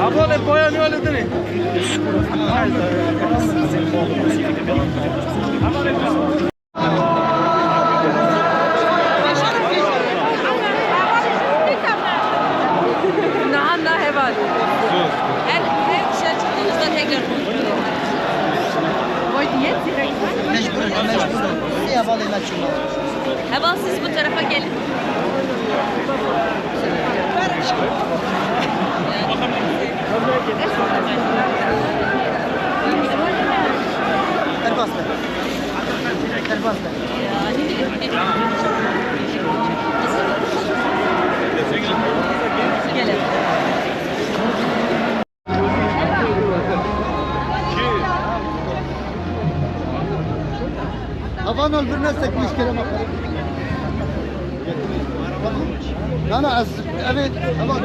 Abone boyanıyor öyle. Nahanda heval. Her şey çıktığınızda tekrar konuşalım. Wollten jetzt direkt rein? Mecbur. Ya vallahi meçhul. Heval siz bu tarafa gelin. Terbas ver. Terbas ver. Gelin. Havan öldürmezsek bu işkere bakalım. Ana evet. Havan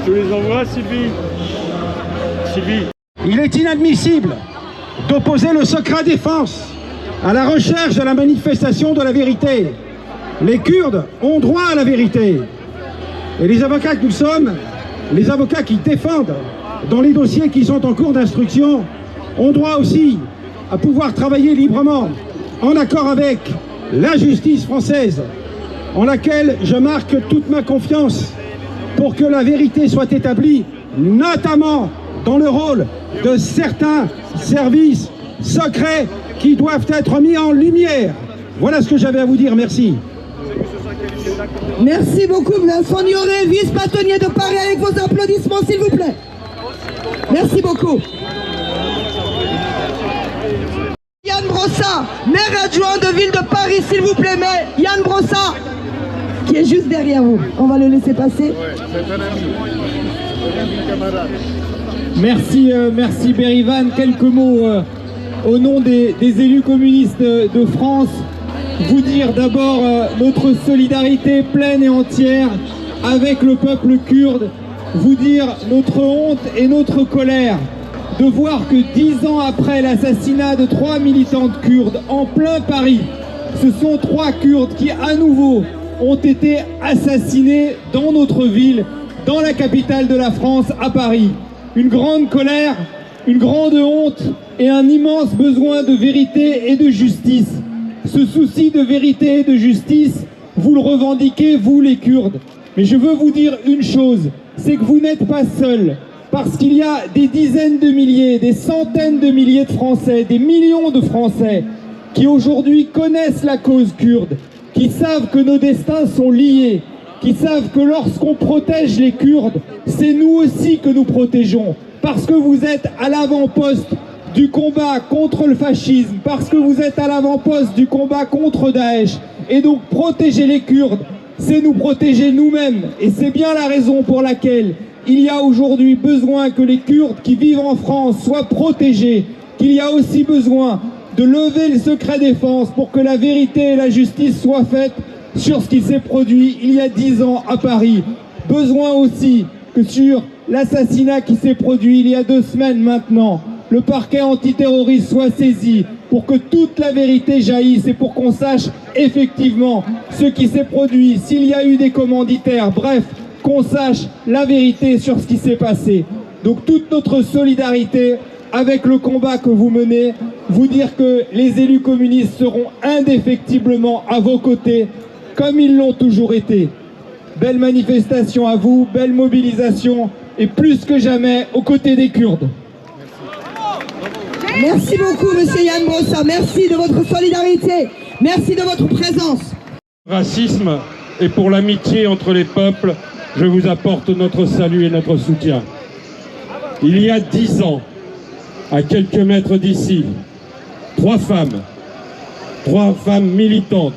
Je te les envoie, Sylvie. Sylvie. Il est inadmissible d'opposer le secret défense à la recherche de la manifestation de la vérité. Les Kurdes ont droit à la vérité. Et les avocats que nous sommes, les avocats qui défendent dans les dossiers qui sont en cours d'instruction, ont droit aussi à pouvoir travailler librement, en accord avec la justice française, en laquelle je marque toute ma confiance pour que la vérité soit établie, notamment dans le rôle de certains services secrets qui doivent être mis en lumière. Voilà ce que j'avais à vous dire. Merci. Merci beaucoup, Vincent Nioré, vice-bâtonnier de Paris, avec vos applaudissements, s'il vous plaît. Merci beaucoup. Yann Brossat, maire adjoint de ville de Paris, s'il vous plaît, mais Yann Brossat, qui est juste derrière vous. On va le laisser passer. Merci, merci Bérivan. Quelques mots au nom des élus communistes de France. Vous dire d'abord notre solidarité pleine et entière avec le peuple kurde. Vous dire notre honte et notre colère de voir que 10 ans après l'assassinat de 3 militantes kurdes en plein Paris, ce sont 3 Kurdes qui à nouveau ont été assassinés dans notre ville, dans la capitale de la France, à Paris. Une grande colère, une grande honte et un immense besoin de vérité et de justice. Ce souci de vérité et de justice, vous le revendiquez, vous les Kurdes. Mais je veux vous dire une chose, c'est que vous n'êtes pas seuls. Parce qu'il y a des dizaines de milliers, des centaines de milliers de Français, des millions de Français qui aujourd'hui connaissent la cause kurde, qui savent que nos destins sont liés, qui savent que lorsqu'on protège les Kurdes, c'est nous aussi que nous protégeons. Parce que vous êtes à l'avant-poste du combat contre le fascisme, parce que vous êtes à l'avant-poste du combat contre Daesh. Et donc protéger les Kurdes, c'est nous protéger nous-mêmes. Et c'est bien la raison pour laquelle il y a aujourd'hui besoin que les Kurdes qui vivent en France soient protégés, qu'il y a aussi besoin de lever le secret défense pour que la vérité et la justice soient faites sur ce qui s'est produit il y a 10 ans à Paris. Besoin aussi que sur l'assassinat qui s'est produit il y a 2 semaines maintenant, le parquet antiterroriste soit saisi pour que toute la vérité jaillisse et pour qu'on sache effectivement ce qui s'est produit, s'il y a eu des commanditaires, bref, qu'on sache la vérité sur ce qui s'est passé. Donc toute notre solidarité avec le combat que vous menez, vous dire que les élus communistes seront indéfectiblement à vos côtés, comme ils l'ont toujours été. Belle manifestation à vous, belle mobilisation, et plus que jamais aux côtés des Kurdes. Merci beaucoup, monsieur Yann Brossa. Merci de votre solidarité. Merci de votre présence. Racisme et pour l'amitié entre les peuples, je vous apporte notre salut et notre soutien. Il y a 10 ans, à quelques mètres d'ici, 3 femmes militantes,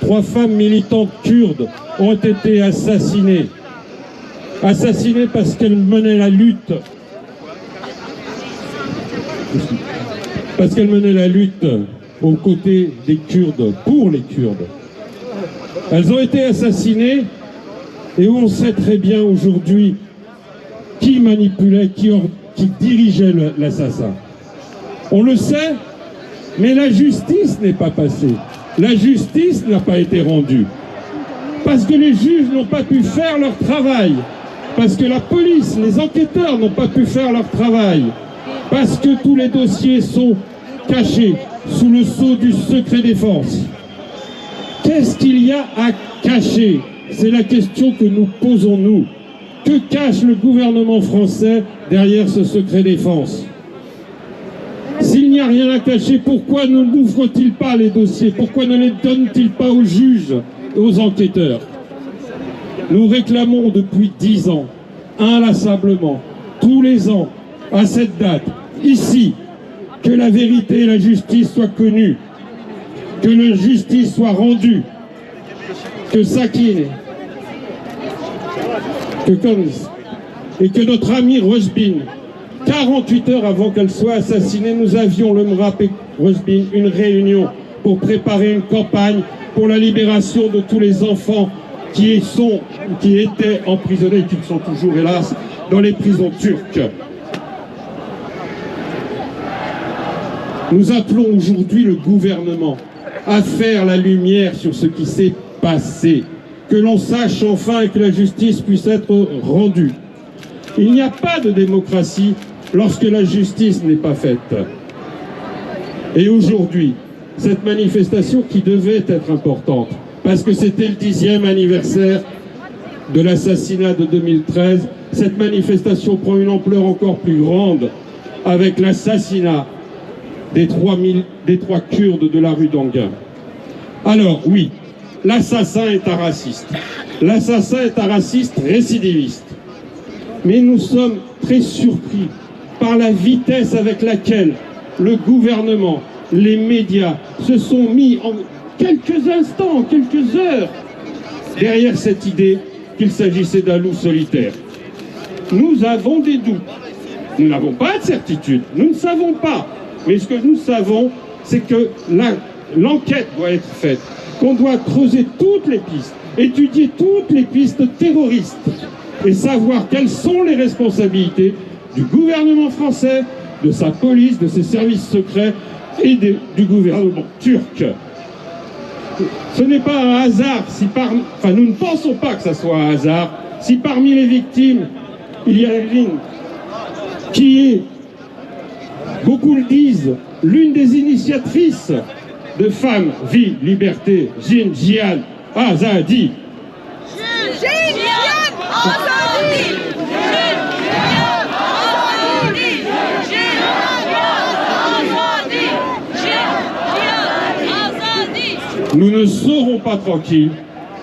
3 femmes militantes kurdes ont été assassinées. Assassinées parce qu'elles menaient la lutte. Parce qu'elles menaient la lutte aux côtés des Kurdes, pour les Kurdes. Elles ont été assassinées et on sait très bien aujourd'hui qui manipulait, qui dirigeait l'assassin. On le sait, mais la justice n'est pas passée. La justice n'a pas été rendue. Parce que les juges n'ont pas pu faire leur travail. Parce que la police, les enquêteurs n'ont pas pu faire leur travail. Parce que tous les dossiers sont cachés sous le sceau du secret défense. Qu'est-ce qu'il y a à cacher? C'est la question que nous posons nous. Que cache le gouvernement français derrière ce secret défense? S'il n'y a rien à cacher, pourquoi ne n'ouvre-t-il pas les dossiers? Pourquoi ne les donne-t-il pas aux juges et aux enquêteurs? Nous réclamons depuis 10 ans, inlassablement, tous les ans, à cette date, ici, que la vérité et la justice soient connues, que la justice soit rendue, que Sakine, et que notre ami Rojbin, 48 heures avant qu'elle soit assassinée, nous avions, le MRAP et Rojbin, une réunion pour préparer une campagne pour la libération de tous les enfants qui étaient emprisonnés, qui sont toujours, hélas, dans les prisons turques. Nous appelons aujourd'hui le gouvernement à faire la lumière sur ce qui s'est passé, que l'on sache enfin et que la justice puisse être rendue. Il n'y a pas de démocratie lorsque la justice n'est pas faite. Et aujourd'hui, cette manifestation qui devait être importante, parce que c'était le 10e anniversaire de l'assassinat de 2013, cette manifestation prend une ampleur encore plus grande avec l'assassinat des 3 Kurdes de la rue d'Anguin. Alors oui, l'assassin est un raciste. L'assassin est un raciste récidiviste. Mais nous sommes très surpris par la vitesse avec laquelle le gouvernement, les médias se sont mis en quelques instants, en quelques heures, derrière cette idée qu'il s'agissait d'un loup solitaire. Nous avons des doutes. Nous n'avons pas de certitude. Nous ne savons pas. Mais ce que nous savons, c'est que l'enquête doit être faite, qu'on doit creuser toutes les pistes, étudier toutes les pistes terroristes et savoir quelles sont les responsabilités du gouvernement français, de sa police, de ses services secrets et du gouvernement turc. Ce n'est pas un hasard, nous ne pensons pas que ce soit un hasard, si parmi les victimes, il y a Evelyne, qui est, beaucoup le disent, l'une des initiatrices de Femmes, Vie, Liberté, Jian Azadi. Nous ne serons pas tranquilles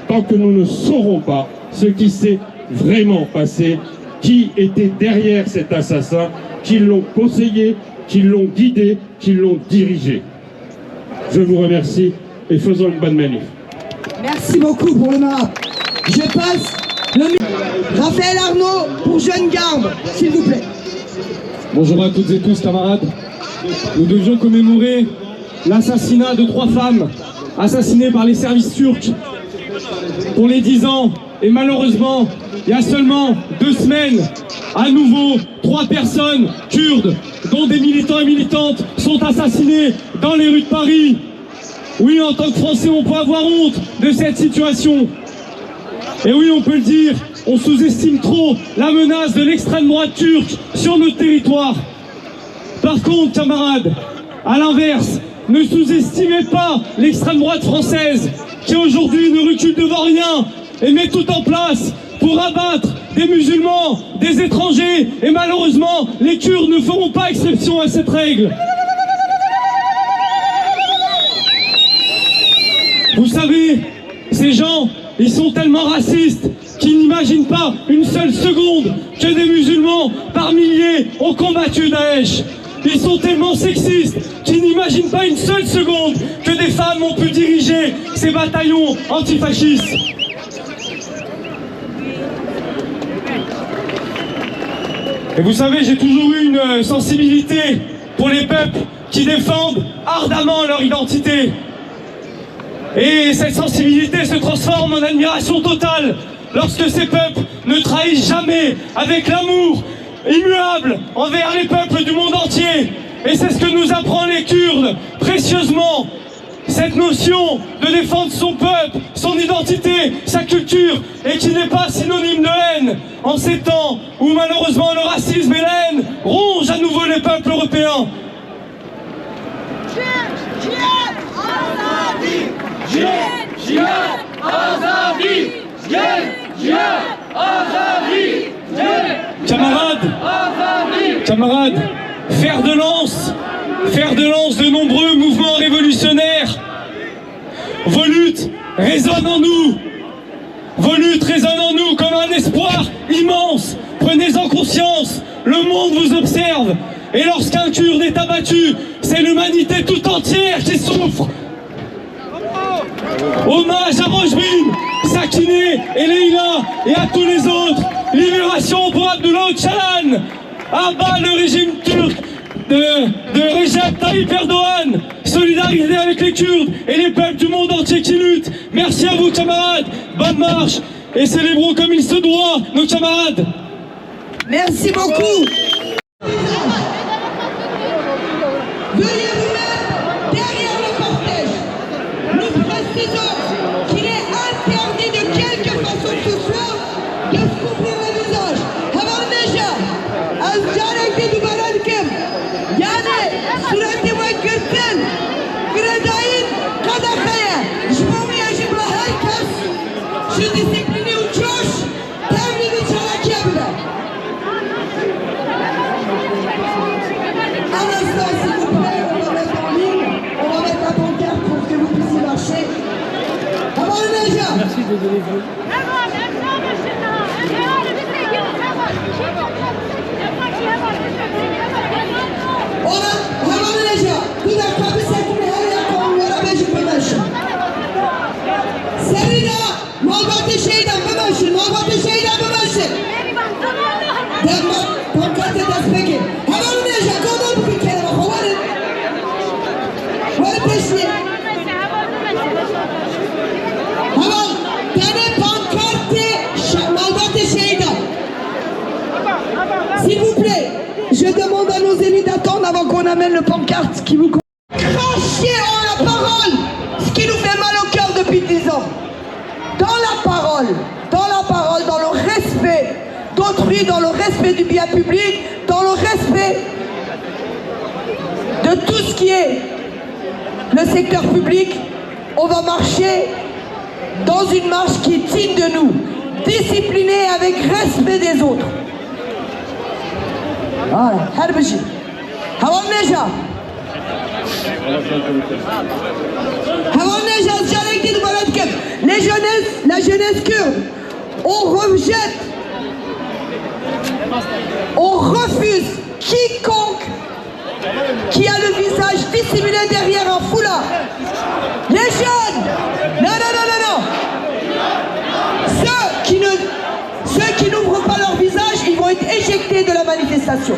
tant que nous ne saurons pas ce qui s'est vraiment passé, qui était derrière cet assassin, qui l'ont conseillé, qui l'ont guidé, qui l'ont dirigé. Je vous remercie et faisons une bonne manif. Merci beaucoup pour le MRAP. Je passe Raphaël Arnaud pour Jeune Garde, s'il vous plaît. Bonjour à toutes et tous, camarades. Nous devions commémorer l'assassinat de 3 femmes assassinées par les services turcs pour les 10 ans. Et malheureusement, il y a seulement 2 semaines, à nouveau, 3 personnes kurdes, dont des militants et militantes, sont assassinés dans les rues de Paris. Oui, en tant que Français, on peut avoir honte de cette situation. Et oui, on peut le dire, on sous-estime trop la menace de l'extrême droite turque sur notre territoire. Par contre, camarades, à l'inverse, ne sous-estimez pas l'extrême droite française qui aujourd'hui ne recule devant rien et met tout en place pour abattre des musulmans, des étrangers, et malheureusement, les Kurdes ne feront pas exception à cette règle. Vous savez, ces gens, ils sont tellement racistes qu'ils n'imaginent pas une seule seconde que des musulmans par milliers ont combattu Daesh. Ils sont tellement sexistes qu'ils n'imaginent pas une seule seconde que des femmes ont pu diriger ces bataillons antifascistes. Et vous savez, j'ai toujours eu une sensibilité pour les peuples qui défendent ardemment leur identité. Et cette sensibilité se transforme en admiration totale lorsque ces peuples ne trahissent jamais avec l'amour immuable envers les peuples du monde entier. Et c'est ce que nous apprend les Kurdes précieusement. Cette notion de défendre son peuple, son identité, sa culture, et qui n'est pas synonyme de haine, en ces temps où malheureusement le racisme et la haine rongent à nouveau les peuples européens. Camarades, fer de lance de nombreux mouvements révolutionnaires. Vos luttes résonnent en nous. Vos luttes résonnent en nous comme un espoir immense. Prenez-en conscience, le monde vous observe. Et lorsqu'un Kurde est abattu, c'est l'humanité tout entière qui souffre. Hommage à Rojbin, Sakineh et Leïla et à tous les autres. Libération pour Abdullah Öcalan. Abat le régime turc de Recep Tayyip Erdogan. Solidarité avec les Kurdes et les peuples du monde entier qui luttent. Merci à vous, camarades. Bonne marche et célébrons comme il se doit nos camarades. Merci beaucoup. Veuillez vous mettre derrière le cortège. Nous précisons qu'il est interdit de quelque façon que ce soit de se couvrir le visage. Havarneja, Azjarek du Barankem, Yani, Surati Wakirten, Gradaïn, Kadakaya, Jmami Ajibla Halkas, je discipliné au Josh, terminé Chalakiabla. Un instant, s'il vous plaît, on va mettre en ligne, on va mettre la pancarte pour que vous puissiez marcher. Havarneja. Merci de donner vous. S'il vous plaît, je demande à nos élus d'attendre avant qu'on amène le pancarte qui vous... Crachez en la parole, ce qui nous fait mal au cœur depuis 10 ans. Dans la parole, dans le respect d'autrui, dans le respect du bien public, dans le respect de tout ce qui est le secteur public, on va marcher dans une marche qui est digne de nous, disciplinée avec respect des autres. Voilà, Herbeji. Havarneja. Havarneja, Zjalekti de Baratkem. La jeunesse kurde, on rejette, on refuse quiconque qui a le visage dissimulé derrière un foulard. Les jeunes, non. Ceux qui n'ouvrent pas leur visage, ils vont être éjectés de la manifestation.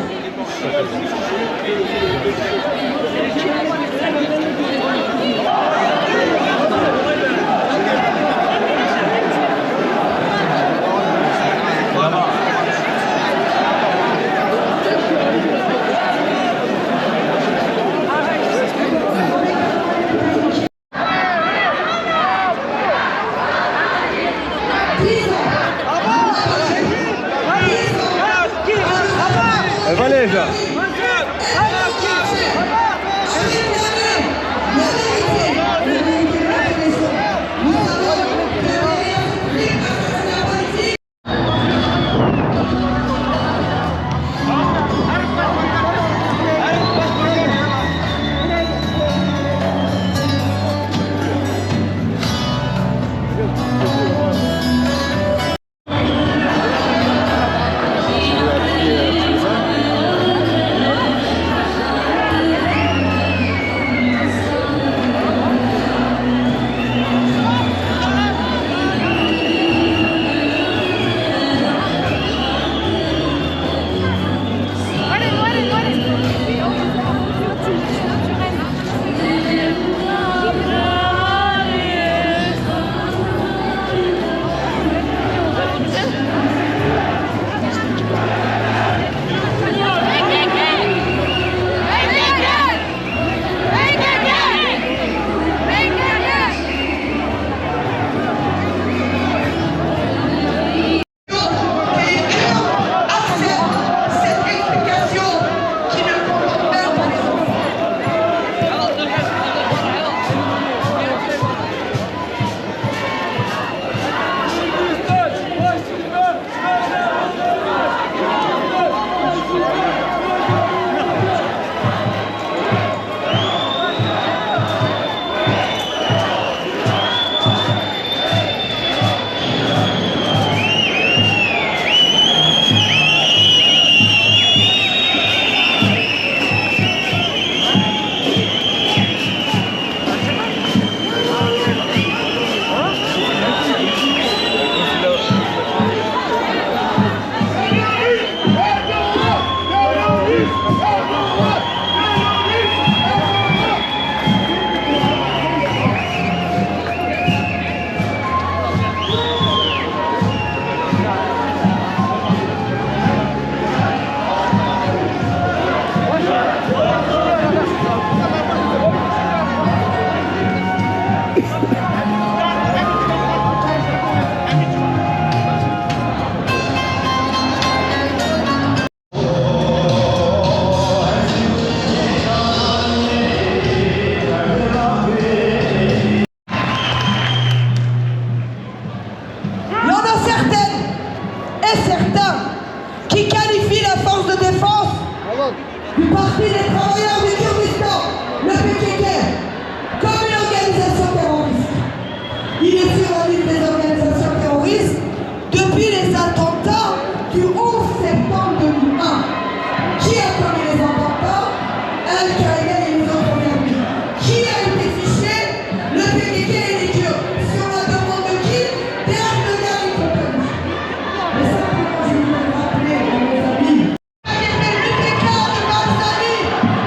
Il est sur la liste des organisations terroristes depuis les attentats du 11 septembre 2001. Qui a commis les attentats? Al-Qaïda et les autres nervis. Qui a été fiché? Le PKK et les Kurdes. Sur la demande de qui? Des Erdogan et compagnie. Mais simplement, je voudrais rappeler à mes amis, l'UPK de Barzani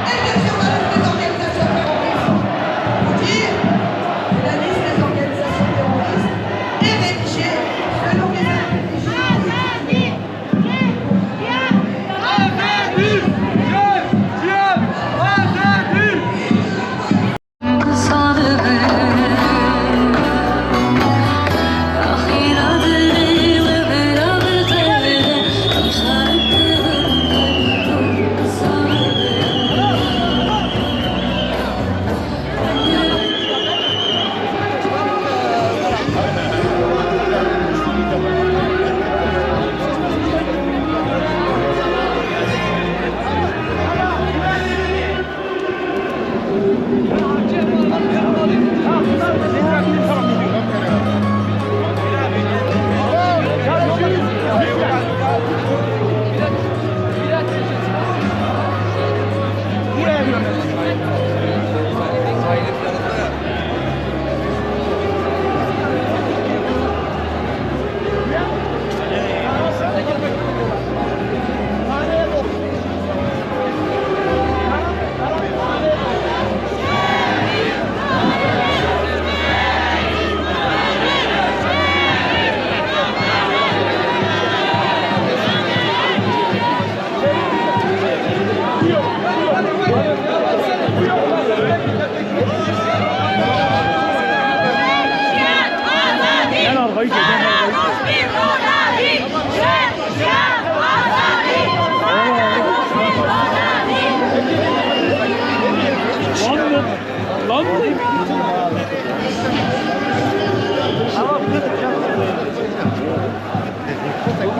était sur la liste des organisations terroristes. Pour dire que la liste des organisations terroristes est rédigée selon les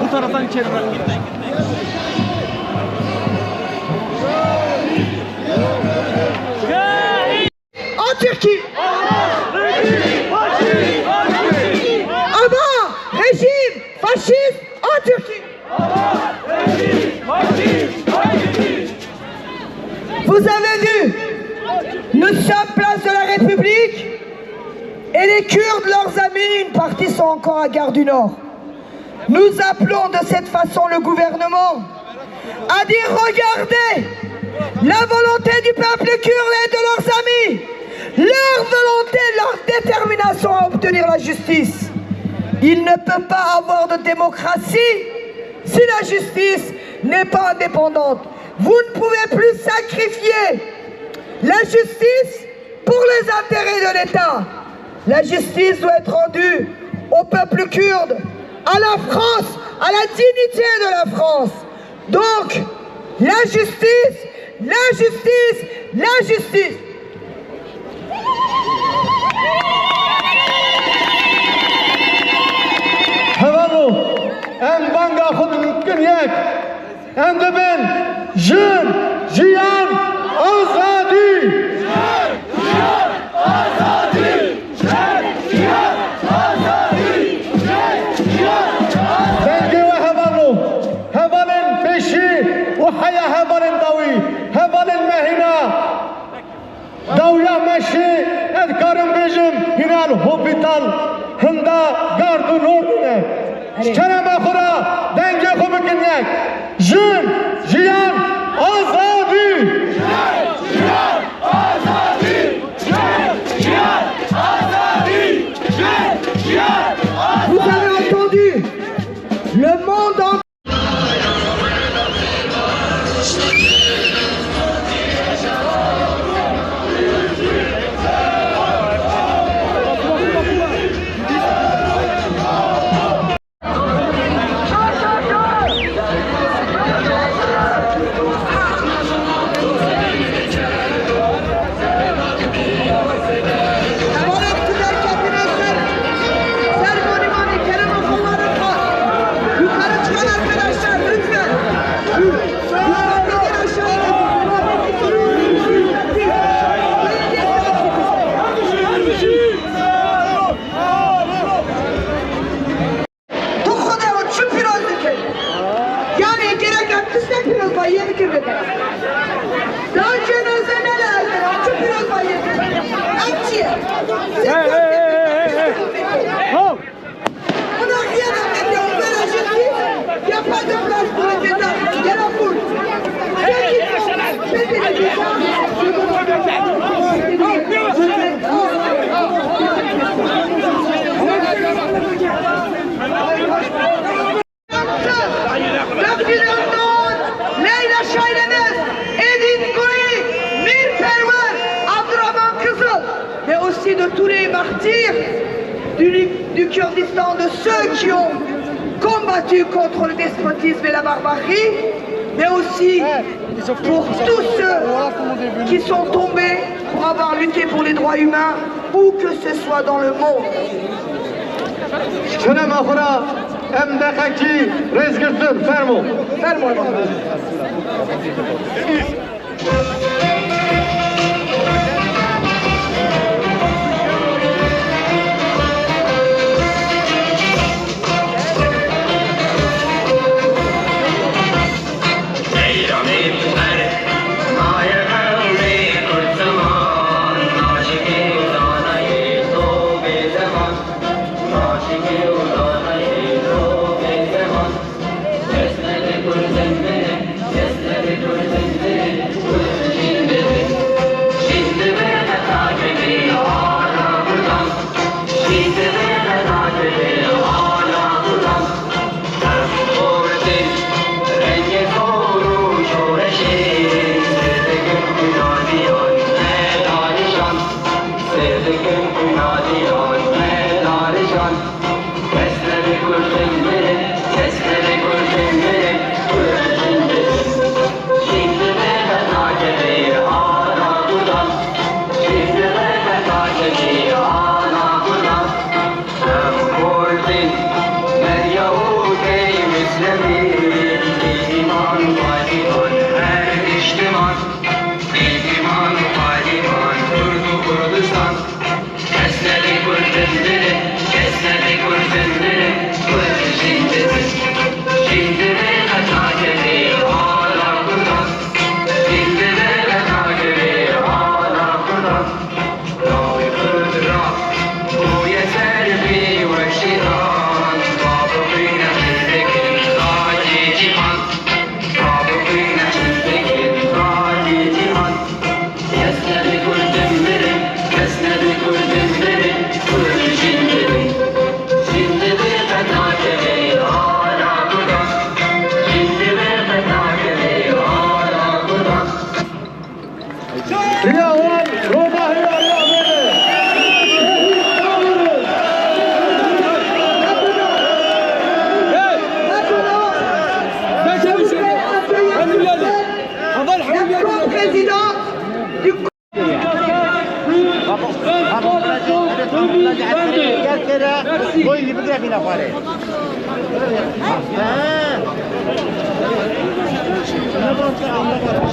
Bu taraftan içeri bırak. en Turquie. Avant, régime fasciste en Turquie. Vous avez vu, nous sommes place de la République et les Kurdes, leurs amis, une partie sont encore à Gare du Nord. Nous appelons de cette façon le gouvernement à dire regardez, la volonté du peuple kurde et de leurs amis, leur volonté, leur détermination à obtenir la justice. Il ne peut pas avoir de démocratie si la justice n'est pas indépendante. Vous ne pouvez plus sacrifier la justice pour les intérêts de l'État. La justice doit être rendue au peuple kurde, à la France, à la dignité de la France. Donc, la justice, la justice, la justice. Havalı, en banga khudun künyak, en de ben, jün, jiyan, azadi. Denge ve havalı, havalın peşi, وحيا havalın davi, havalın mehina. Davya meşi, edkarım bejim, hinal hospital, hında gardın ordine. Kerem akhura, denge khubu kinyak, jün, jiyan, azadi. Vous avez entendu, le monde entier. On n'a rien à faire, on fait la justice, il n'y a pas de place pour les États, il y a la foule. Ceux qui font péter les États, Leyla Şahinemez, Edin Koyi, Mir Perver, Abdurrahman Kızıl, mais aussi de tous les martyrs du Kurdistan, de ceux qui ont combattu contre le despotisme et la barbarie, mais aussi pour tous ceux qui sont tombés pour avoir lutté pour les droits humains, où que ce soit dans le monde. MDK'ci rezgirtin fermo. Fermo.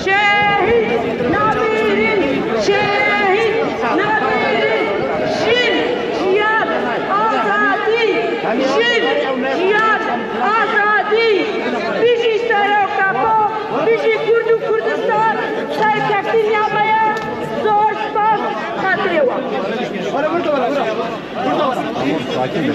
Şehit Nabirin, şehit Nabirin, şin, cihat, azadi, şin, cihat, azadi, bizi Sarıkapo, bizi Kurdistan, serkeftin yapmaya zor bak hatırlıyor. Sakin.